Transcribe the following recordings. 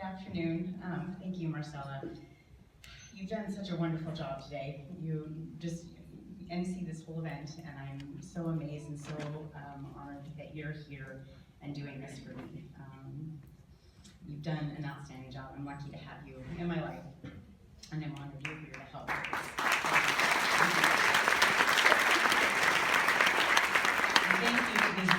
afternoon. Thank you, Marcella. You've done such a wonderful job today. You just MC this whole event, and I'm so amazed and so honored that you're here and doing this for me. You've done an outstanding job. I'm lucky to have you in my life, and I'm honored you're here to help. Thank you to this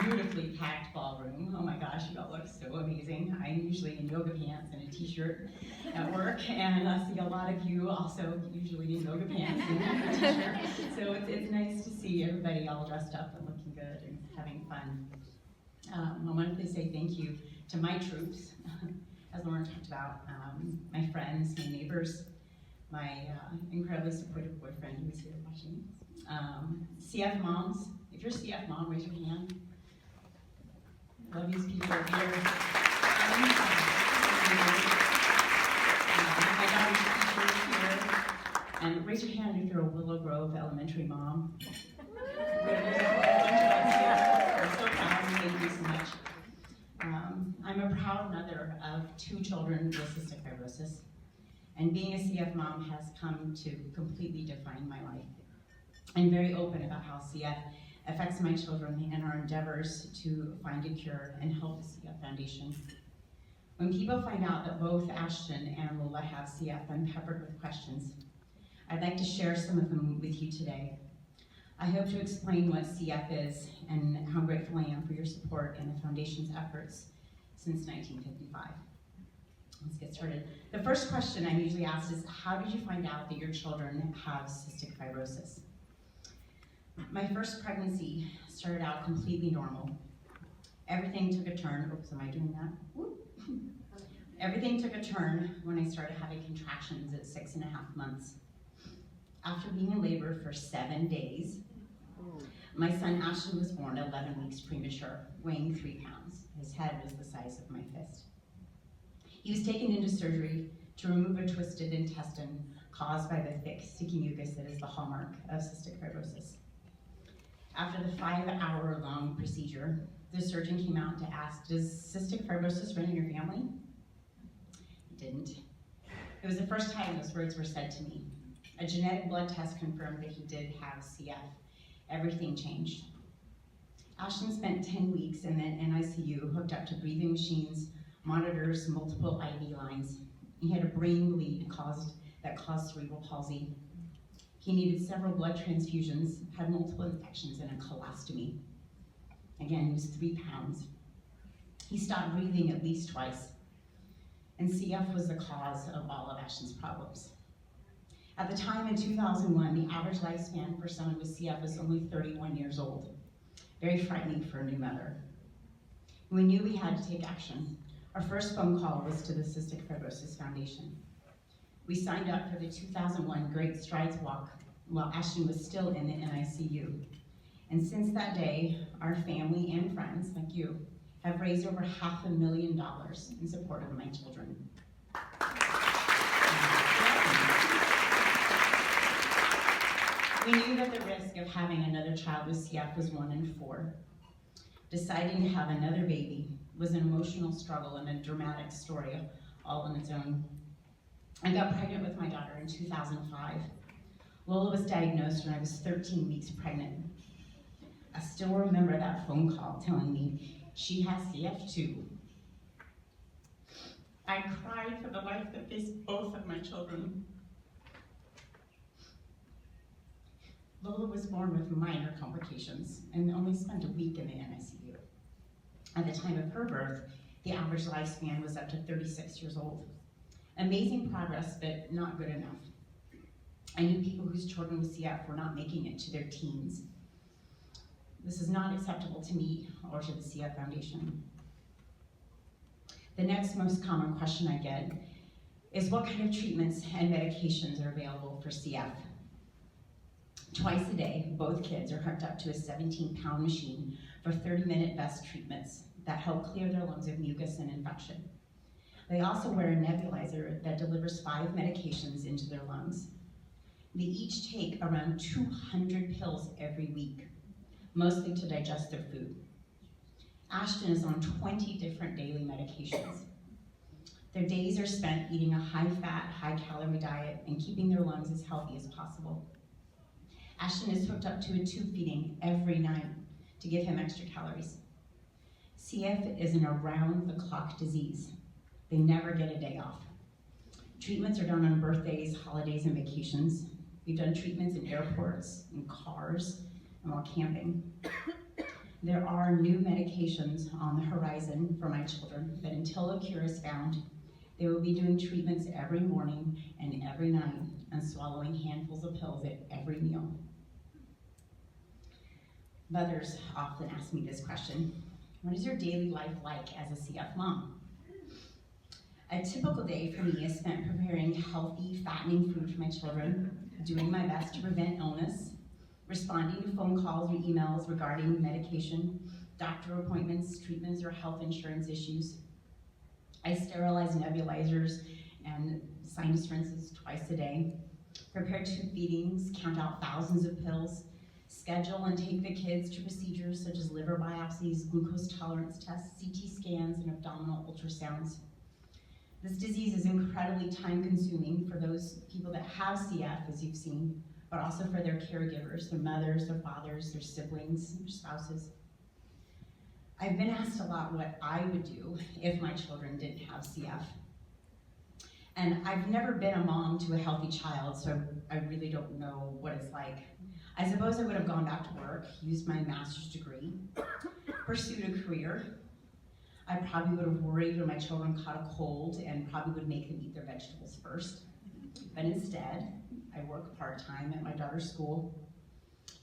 beautifully packed ballroom. Oh my gosh, you all look so amazing. I'm usually in yoga pants and a t-shirt at work, and I see a lot of you also usually in yoga pants and a t-shirt. So it's nice to see everybody all dressed up and looking good and having fun. I wanted to say thank you to my troops, as Lauren talked about, my friends, my neighbors, my incredibly supportive boyfriend who is here watching. CF moms, if you're a CF mom, raise your hand. I love these people here. My daughter's teacher is here. And raise your hand if you're a Willow Grove elementary mom. There's a I'm so proud, thank you so much. I'm a proud mother of 2 children with cystic fibrosis. And being a CF mom has come to completely define my life. I'm very open about how CF affects my children and our endeavors to find a cure and help the CF Foundation. When people find out that both Ashton and Lola have CF, I'm peppered with questions. I'd like to share some of them with you today. I hope to explain what CF is and how grateful I am for your support and the Foundation's efforts since 1955. Let's get started. The first question I'm usually asked is, how did you find out that your children have cystic fibrosis? My first pregnancy started out completely normal. Everything took a turn. Oops, am I doing that? Whoop. Everything took a turn when I started having contractions at 6.5 months. After being in labor for 7 days, my son Ashton was born 11 weeks premature, weighing 3 pounds. His head was the size of my fist. He was taken into surgery to remove a twisted intestine caused by the thick, sticky mucus that is the hallmark of cystic fibrosis. After the 5-hour-long procedure, the surgeon came out to ask, does cystic fibrosis run in your family? It didn't. It was the first time those words were said to me. A genetic blood test confirmed that he did have CF. Everything changed. Ashton spent 10 weeks in the NICU, hooked up to breathing machines, monitors, multiple IV lines. He had a brain bleed that caused cerebral palsy. He needed several blood transfusions, had multiple infections, and a colostomy. Again, he was 3 pounds. He stopped breathing at least twice. And CF was the cause of all of Ashton's problems. At the time in 2001, the average lifespan for someone with CF was only 31 years old. Very frightening for a new mother. We knew we had to take action. Our first phone call was to the Cystic Fibrosis Foundation. We signed up for the 2001 Great Strides Walk while Ashton was still in the NICU. And since that day, our family and friends, like you, have raised over $500,000 in support of my children. We knew that the risk of having another child with CF was 1 in 4. Deciding to have another baby was an emotional struggle and a dramatic story all on its own. I got pregnant with my daughter in 2005. Lola was diagnosed when I was 13 weeks pregnant. I still remember that phone call telling me she has CF too. I cried for the life that faced both of my children. Lola was born with minor complications and only spent a week in the NICU. At the time of her birth, the average lifespan was up to 36 years old. Amazing progress, but not good enough. I knew people whose children with CF were not making it to their teens. This is not acceptable to me or to the CF Foundation. The next most common question I get is what kind of treatments and medications are available for CF? Twice a day, both kids are hooked up to a 17-pound machine for 30-minute vest treatments that help clear their lungs of mucus and infection. They also wear a nebulizer that delivers 5 medications into their lungs. They each take around 200 pills every week, mostly to digest their food. Ashton is on 20 different daily medications. Their days are spent eating a high-fat, high-calorie diet and keeping their lungs as healthy as possible. Ashton is hooked up to a tube feeding every night to give him extra calories. CF is an around-the-clock disease. They never get a day off. Treatments are done on birthdays, holidays, and vacations. We've done treatments in airports, in cars, and while camping. There are new medications on the horizon for my children, but until a cure is found, they will be doing treatments every morning and every night and swallowing handfuls of pills at every meal. Mothers often ask me this question: what is your daily life like as a CF mom? A typical day for me is spent preparing healthy, fattening food for my children, doing my best to prevent illness, responding to phone calls or emails regarding medication, doctor appointments, treatments, or health insurance issues. I sterilize nebulizers and sinus rinses twice a day, prepare tube feedings, count out thousands of pills, schedule and take the kids to procedures such as liver biopsies, glucose tolerance tests, CT scans, and abdominal ultrasounds. This disease is incredibly time-consuming for those people that have CF, as you've seen, but also for their caregivers, their mothers, their fathers, their siblings, their spouses. I've been asked a lot what I would do if my children didn't have CF. And I've never been a mom to a healthy child, so I really don't know what it's like. I suppose I would have gone back to work, used my master's degree, pursued a career. I probably would have worried when my children caught a cold and probably would make them eat their vegetables first. But instead, I work part-time at my daughter's school.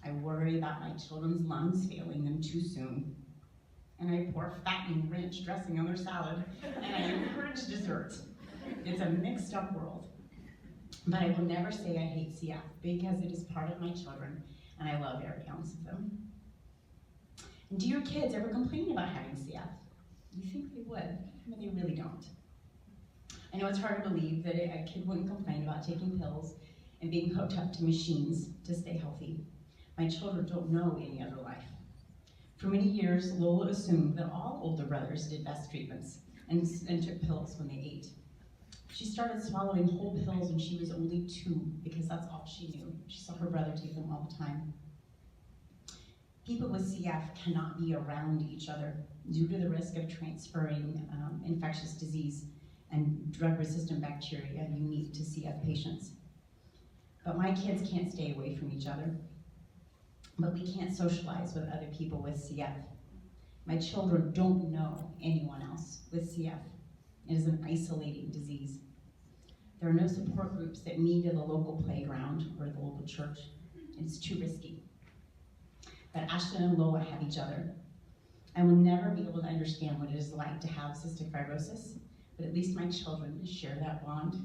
I worry about my children's lungs failing them too soon. And I pour fattening ranch dressing on their salad, and I encourage dessert. It's a mixed up world. But I will never say I hate CF because it is part of my children, and I love every ounce of them. And do your kids ever complain about having CF? You think they would, but they really don't. I know it's hard to believe that a kid wouldn't complain about taking pills and being hooked up to machines to stay healthy. My children don't know any other life. For many years, Lola assumed that all older brothers did best treatments and took pills when they ate. She started swallowing whole pills when she was only 2 because that's all she knew. She saw her brother take them all the time. People with CF cannot be around each other due to the risk of transferring infectious disease and drug-resistant bacteria unique to CF patients. But my kids can't stay away from each other. But we can't socialize with other people with CF. My children don't know anyone else with CF. It is an isolating disease. There are no support groups that meet at the local playground or the local church. It's too risky. But Ashton and Lola have each other. I will never be able to understand what it is like to have cystic fibrosis, but at least my children share that bond.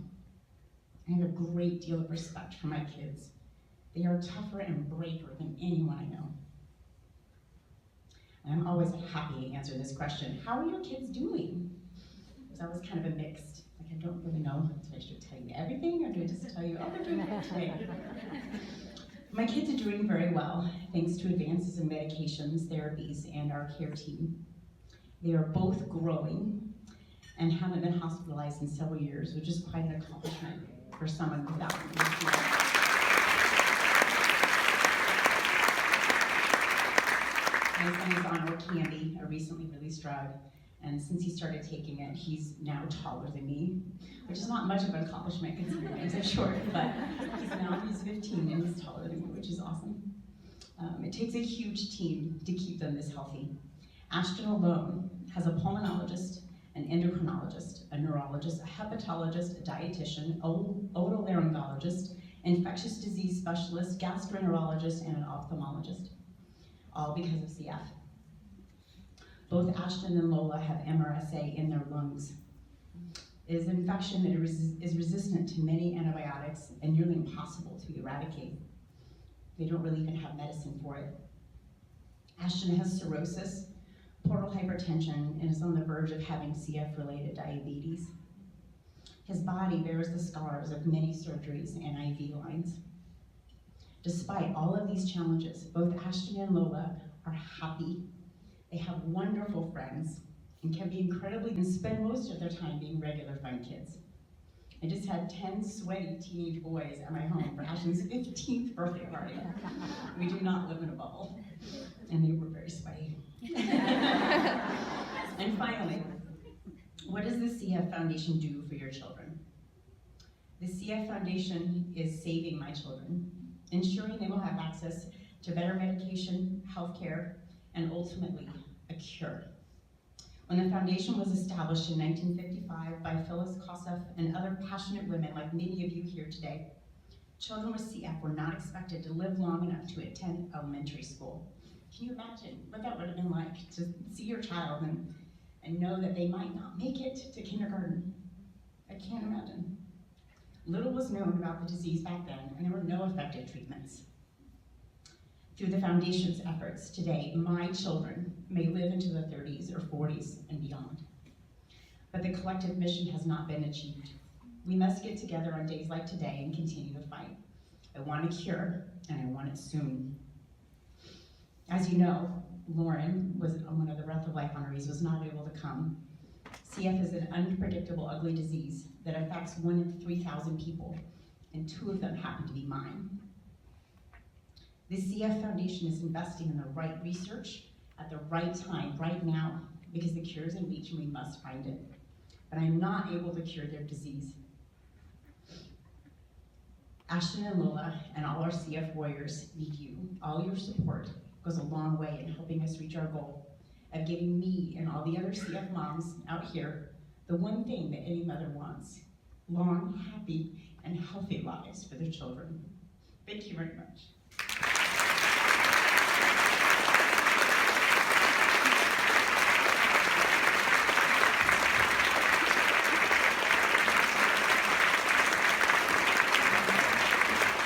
I have a great deal of respect for my kids. They are tougher and braver than anyone I know. And I'm always happy to answer this question: how are your kids doing? Because that was kind of a mixed, like, I don't really know. So I should tell you everything, or do I just tell you, oh, they're doing good today? My kids are doing very well, thanks to advances in medications, therapies, and our care team. They are both growing and haven't been hospitalized in several years, which is quite an accomplishment for someone without CF. My son is on Orkambi, a recently released drug, and since he started taking it, he's now taller than me, which is not much of an accomplishment considering I'm so short, but he's 15 and he's taller than me, which is awesome. It takes a huge team to keep them this healthy. Ashton alone has a pulmonologist, an endocrinologist, a neurologist, a hepatologist, a dietitian, otolaryngologist, infectious disease specialist, gastroenterologist, and an ophthalmologist, all because of CF. Both Ashton and Lola have MRSA in their lungs. It is an infection that is resistant to many antibiotics and nearly impossible to eradicate. They don't really even have medicine for it. Ashton has cirrhosis, portal hypertension, and is on the verge of having CF-related diabetes. His body bears the scars of many surgeries and IV lines. Despite all of these challenges, both Ashton and Lola are happy. They have wonderful friends, and can be incredibly, and spend most of their time being regular fun kids. I just had 10 sweaty teenage boys at my home for Ashton's 15th birthday party. We do not live in a bubble, and they were very sweaty. And finally, what does the CF Foundation do for your children? The CF Foundation is saving my children, ensuring they will have access to better medication, healthcare, and ultimately, a cure. When the foundation was established in 1955 by Phyllis Kossoff and other passionate women like many of you here today, children with CF were not expected to live long enough to attend elementary school. Can you imagine what that would have been like to see your child and know that they might not make it to kindergarten? I can't imagine. Little was known about the disease back then, and there were no effective treatments. Through the foundation's efforts today, my children may live into the 30s or 40s and beyond. But the collective mission has not been achieved. We must get together on days like today and continue the fight. I want a cure, and I want it soon. As you know, Lauren was one of the Breath of Life honorees, was not able to come. CF is an unpredictable, ugly disease that affects 1 in 3,000 people, and 2 of them happen to be mine. The CF Foundation is investing in the right research at the right time, right now, because the cure is in reach and we must find it. But I'm not able to cure their disease. Ashton and Lola and all our CF warriors need you. All your support goes a long way in helping us reach our goal of giving me and all the other CF moms out here the one thing that any mother wants: long, happy, and healthy lives for their children. Thank you very much.